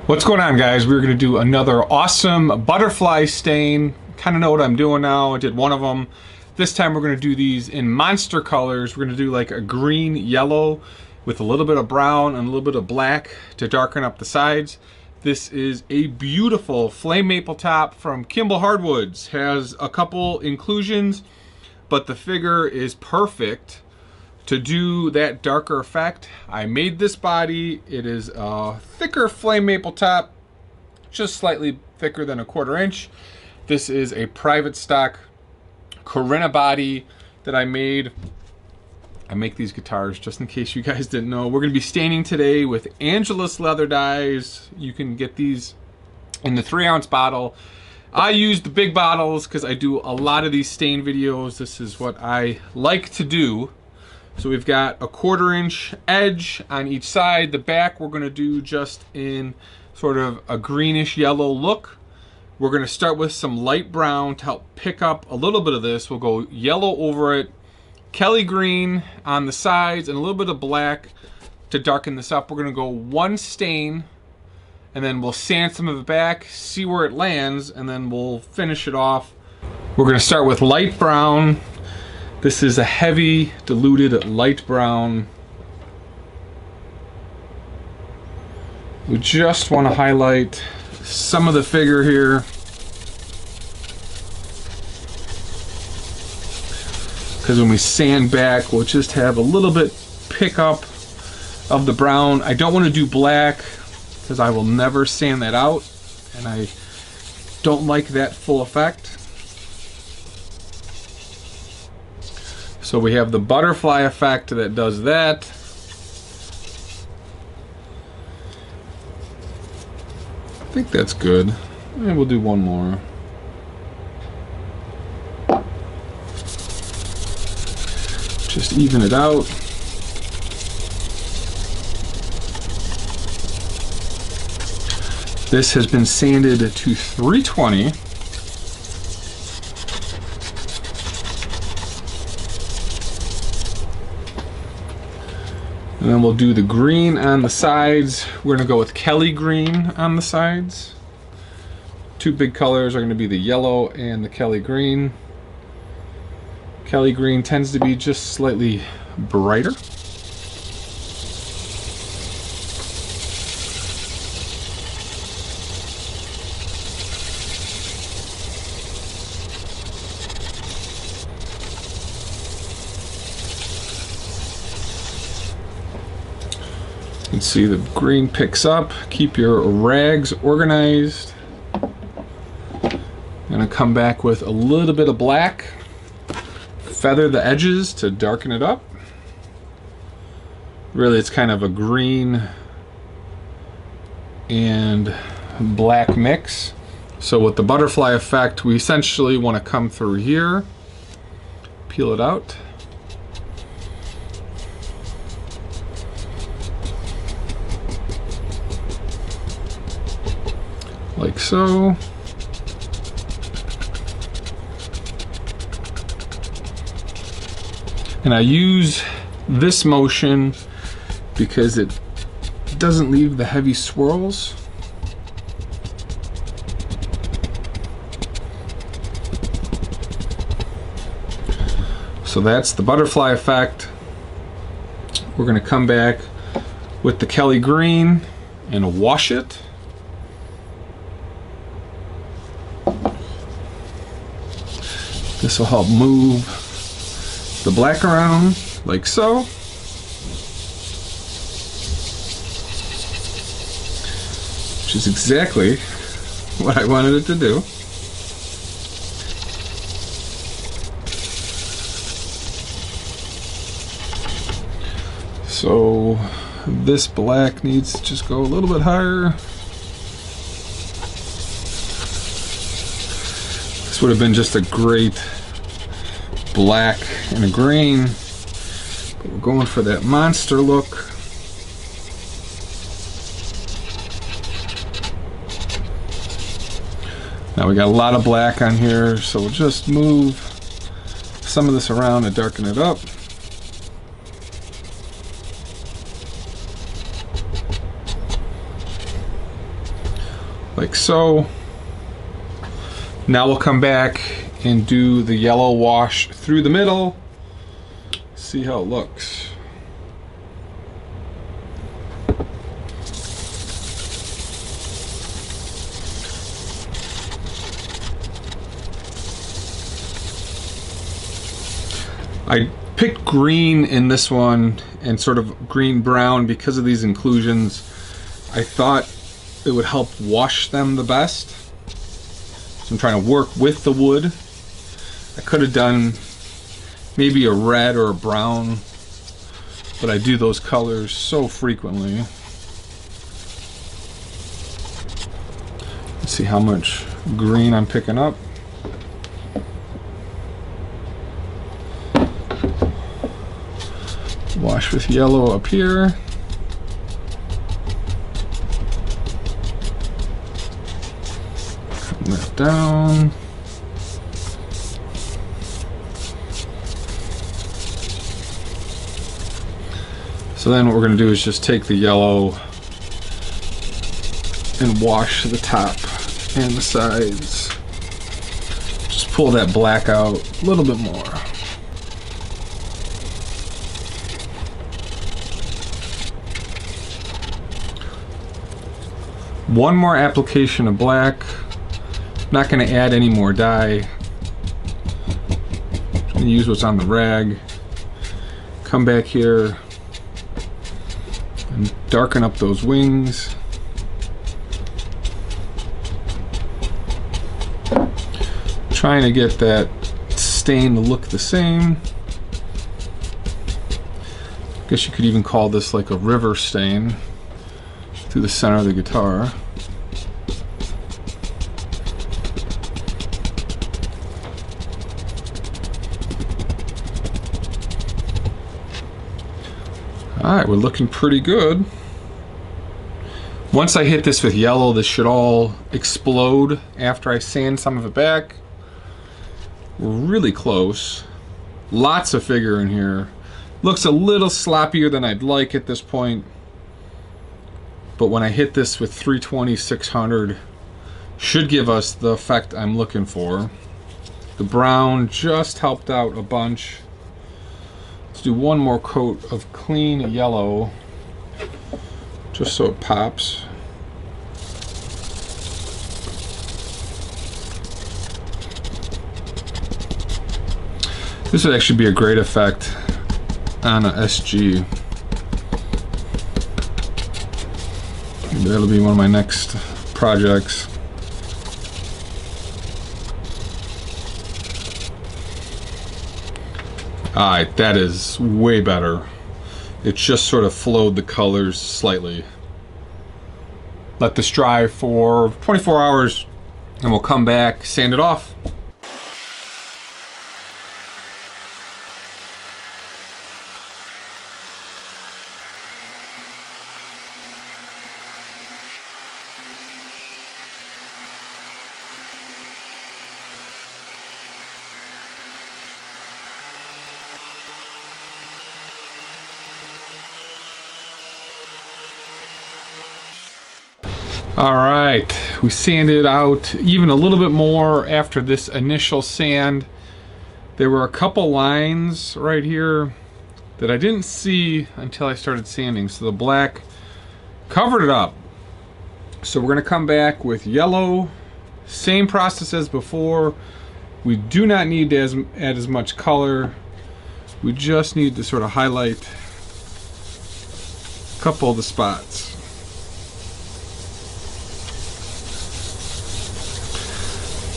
What's going on, guys? We're going to do another awesome butterfly stain. Kind of know what I'm doing now. I did one of them. This time we're going to do these in monster colors. We're going to do like a green yellow with a little bit of brown and a little bit of black to darken up the sides. This is a beautiful flame maple top from Kimball Hardwoods. Has a couple inclusions, but the figure is perfect to do that darker effect. I made this body. It is a thicker flame maple top, just slightly thicker than a 1/4 inch. This is a private stock Corinna body that I made. I make these guitars just in case you guys didn't know. We're going to be staining today with Angelus leather dyes. You can get these in the 3-ounce bottle. I use the big bottles because I do a lot of these stain videos. This is what I like to do. So we've got a 1/4 inch edge on each side. The back we're going to do just in sort of a greenish yellow look. We're going to start with some light brown to help pick up a little bit of this. We'll go yellow over it, Kelly green on the sides, and a little bit of black to darken this up. We're going to go one stain, and then we'll sand some of it back, see where it lands, and then we'll finish it off. We're going to start with light brown. This is a heavy diluted light brown. We just want to highlight some of the figure here. Because when we sand back, we'll just have a little bit pickup of the brown. I don't want to do black because I will never sand that out, and I don't like that full effect. So we have the butterfly effect that does that. I think that's good. And we'll do one more. Just even it out. This has been sanded to 320. And then we'll do the green on the sides. We're gonna go with Kelly green on the sides. Two big colors are gonna be the yellow and the Kelly green. Kelly green tends to be just slightly brighter. You can see the green picks up. Keep your rags organized. I'm gonna come back with a little bit of black. Feather the edges to darken it up. Really, it's kind of a green and black mix. So with the butterfly effect, we essentially want to come through here, peel it out. Like so. And I use this motion because it doesn't leave the heavy swirls. So that's the butterfly effect. We're going to come back with the Kelly green and wash it. This will help move the black around, like so. Which is exactly what I wanted it to do. So this black needs to just go a little bit higher. This would have been just a great black and a green, but we're going for that monster look. Now we got a lot of black on here, so we'll just move some of this around and darken it up. like so. Now we'll come back and do the yellow wash through the middle. See how it looks. I picked green in this one and sort of green brown because of these inclusions. I thought it would help wash them the best. So I'm trying to work with the wood. I could have done maybe a red or a brown, but I do those colors so frequently. Let's see how much green I'm picking up. Wash with yellow up here. Come that down. So then what we're going to do is just take the yellow and wash the top and the sides. Just pull that black out a little bit more. One more application of black. Not going to add any more dye. Just going to use what's on the rag. Come back here and darken up those wings. Trying to get that stain to look the same. I guess you could even call this like a river stain through the center of the guitar. Alright, we're looking pretty good. Once I hit this with yellow, this should all explode after I sand some of it back. We're really close. Lots of figure in here. Looks a little sloppier than I'd like at this point. But when I hit this with 320, 600, should give us the effect I'm looking for. The brown just helped out a bunch. Let's do one more coat of clean yellow, just so it pops. This would actually be a great effect on a SG. Maybe that'll be one of my next projects. Alright, that is way better. It just sort of flowed the colors slightly. Let this dry for 24 hours and we'll come back, sand it off. All right, we sanded out even a little bit more after this initial sand. There were a couple lines right here that I didn't see until I started sanding, so the black covered it up. So we're gonna come back with yellow, same process as before. We do not need to add as much color. We just need to sort of highlight a couple of the spots.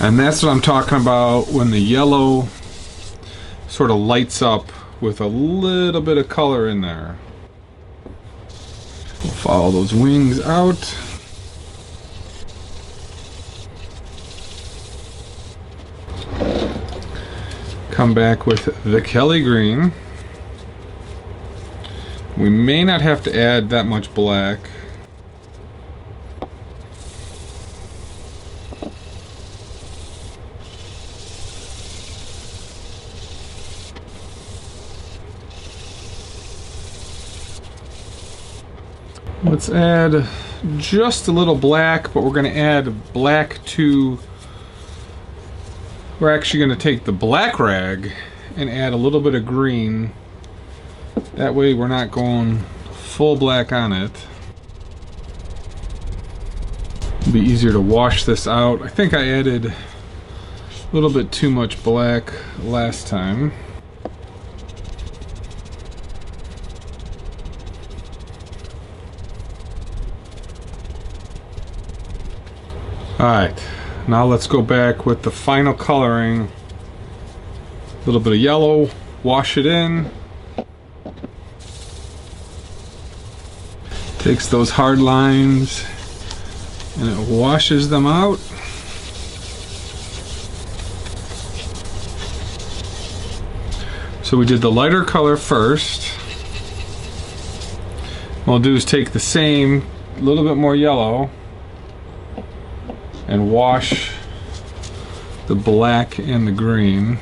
And that's what I'm talking about when the yellow sort of lights up with a little bit of color in there. We'll follow those wings out. Come back with the Kelly green. We may not have to add that much black. Let's add just a little black, but we're going to add black to... We're actually going to take the black rag and add a little bit of green. That way we're not going full black on it. It'll be easier to wash this out. I think I added a little bit too much black last time. Alright, now let's go back with the final coloring. A little bit of yellow, wash it in. Takes those hard lines and it washes them out. So we did the lighter color first. What we'll do is take the same, a little bit more yellow, and wash the black and the green.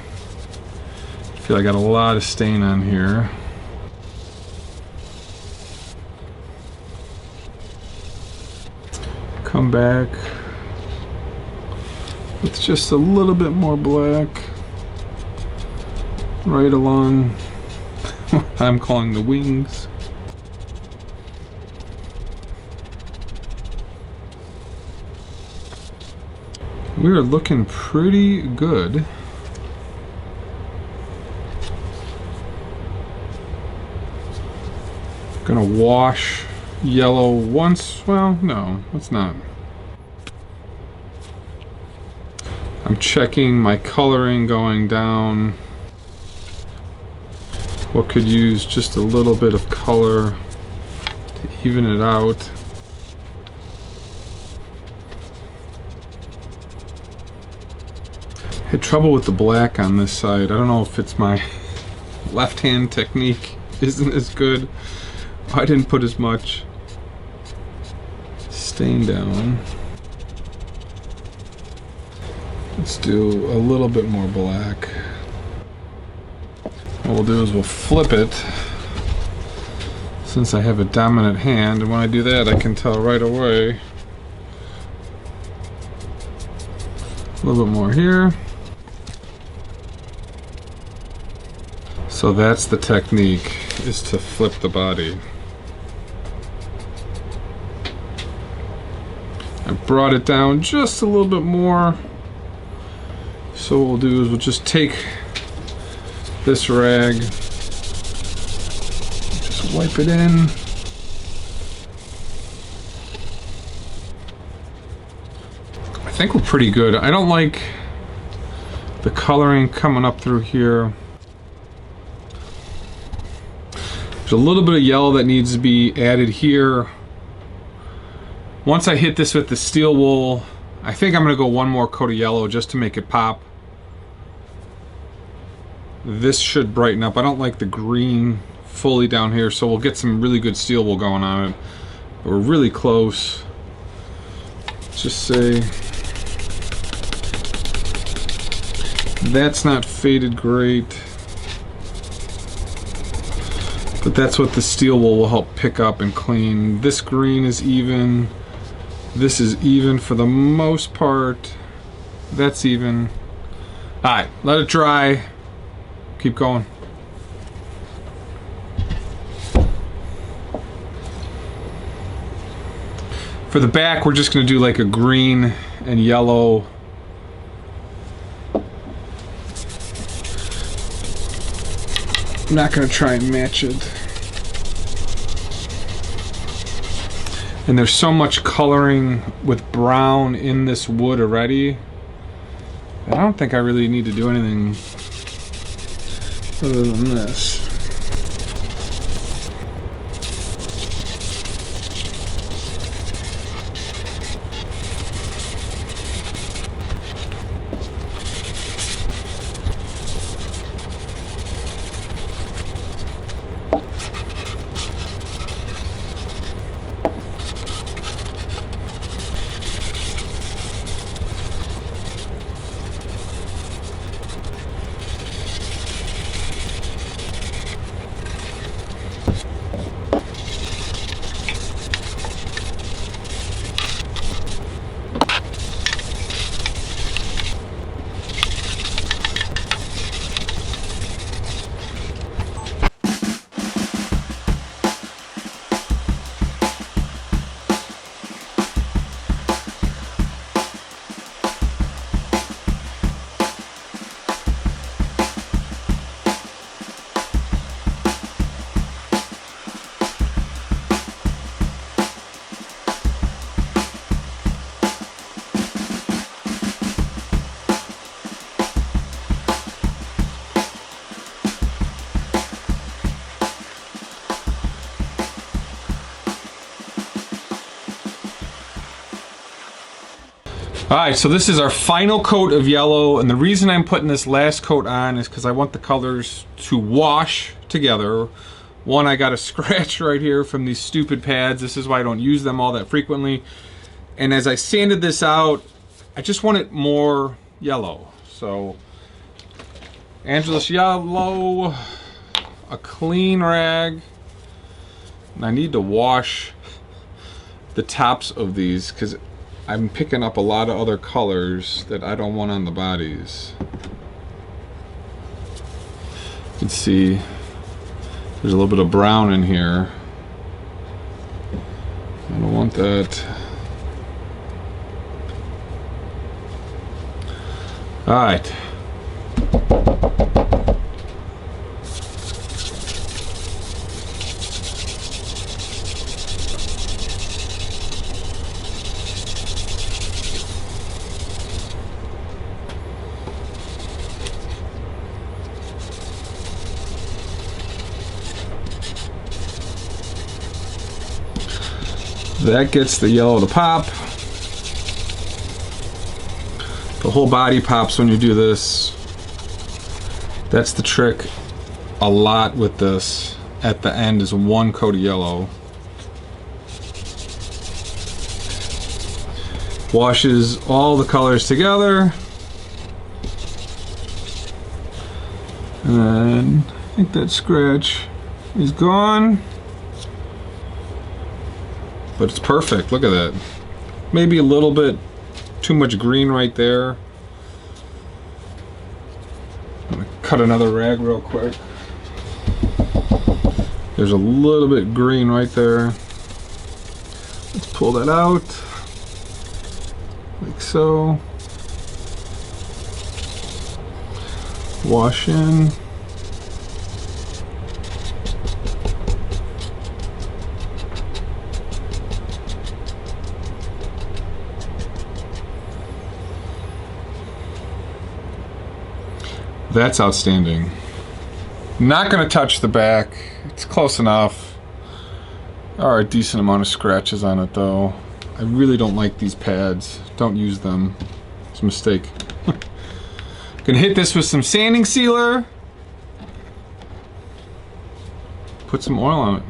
I feel I got a lot of stain on here. Come back with just a little bit more black right along what I'm calling the wings. We are looking pretty good. Gonna wash yellow once. Well, no, let's not. I'm checking my coloring going down. What could use just a little bit of color to even it out. Had trouble with the black on this side. I don't know if it's my left hand technique isn't as good. I didn't put as much stain down. Let's do a little bit more black. What we'll do is we'll flip it since I have a dominant hand, and when I do that I can tell right away. A little bit more here. So that's the technique, is to flip the body. I brought it down just a little bit more. So what we'll do is we'll just take this rag, just wipe it in. I think we're pretty good. I don't like the coloring coming up through here. There's a little bit of yellow that needs to be added here. Once I hit this with the steel wool, I think I'm gonna go one more coat of yellow just to make it pop. This should brighten up. I don't like the green fully down here, so we'll get some really good steel wool going on it. But we're really close. Just say that's not faded great. But that's what the steel wool will help pick up and clean. This green is even. This is even for the most part. That's even. Alright, let it dry. Keep going. For the back, we're just going to do like a green and yellow. I'm not going to try and match it. And there's so much coloring with brown in this wood already that I don't think I really need to do anything other than this. All right, so this is our final coat of yellow, and the reason I'm putting this last coat on is because I want the colors to wash together. One, I got a scratch right here from these stupid pads. This is why I don't use them all that frequently. And as I sanded this out, I just want it more yellow. So, Angelus yellow, a clean rag, and I need to wash the tops of these because I'm picking up a lot of other colors that I don't want on the bodies. You can see there's a little bit of brown in here. I don't want that. All right. That gets the yellow to pop. The whole body pops when you do this. That's the trick a lot with this. At the end is one coat of yellow. Washes all the colors together. And I think that scratch is gone. But it's perfect, look at that. Maybe a little bit too much green right there. I'm gonna cut another rag real quick. There's a little bit green right there. Let's pull that out, like so. Wash in. That's outstanding. Not gonna touch the back. It's close enough. There are a decent amount of scratches on it though. I really don't like these pads. Don't use them. It's a mistake. Gonna hit this with some sanding sealer. Put some oil on it.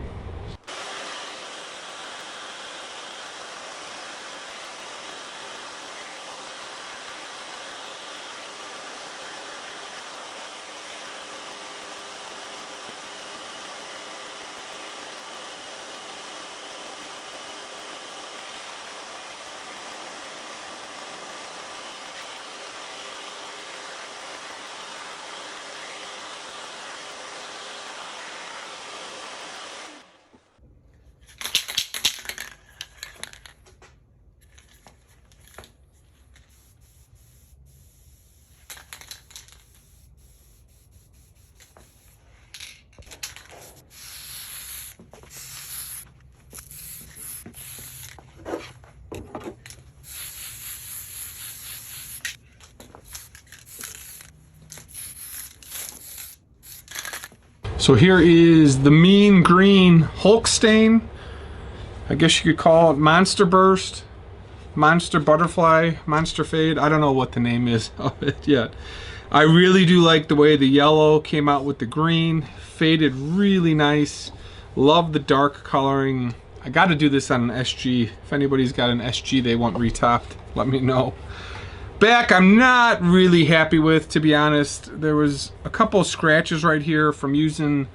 So here is the mean green Hulk stain. I guess you could call it Monster Burst, Monster Butterfly, Monster Fade. I don't know what the name is of it yet. I really do like the way the yellow came out with the green. Faded really nice. Love the dark coloring. I got to do this on an SG. If anybody's got an SG they want retopped, let me know. Back, I'm not really happy with, to be honest. There was a couple of scratches right here from using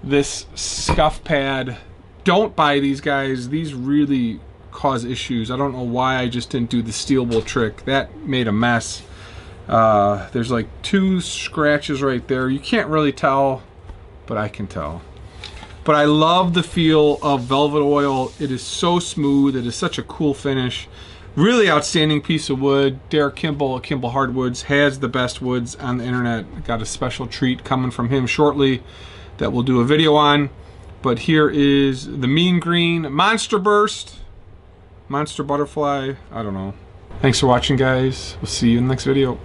this scuff pad. Don't buy these, guys. These really cause issues. I don't know why I just didn't do the steel wool trick. That made a mess. There's like 2 scratches right there. You can't really tell, but I can tell. But I love the feel of velvet oil. It is so smooth. It is such a cool finish. Really outstanding piece of wood. Derek Kimball at Kimball Hardwoods has the best woods on the internet. Got a special treat coming from him shortly that we'll do a video on. But here is the mean green Monster Burst, Monster Butterfly, I don't know. Thanks for watching, guys. We'll see you in the next video.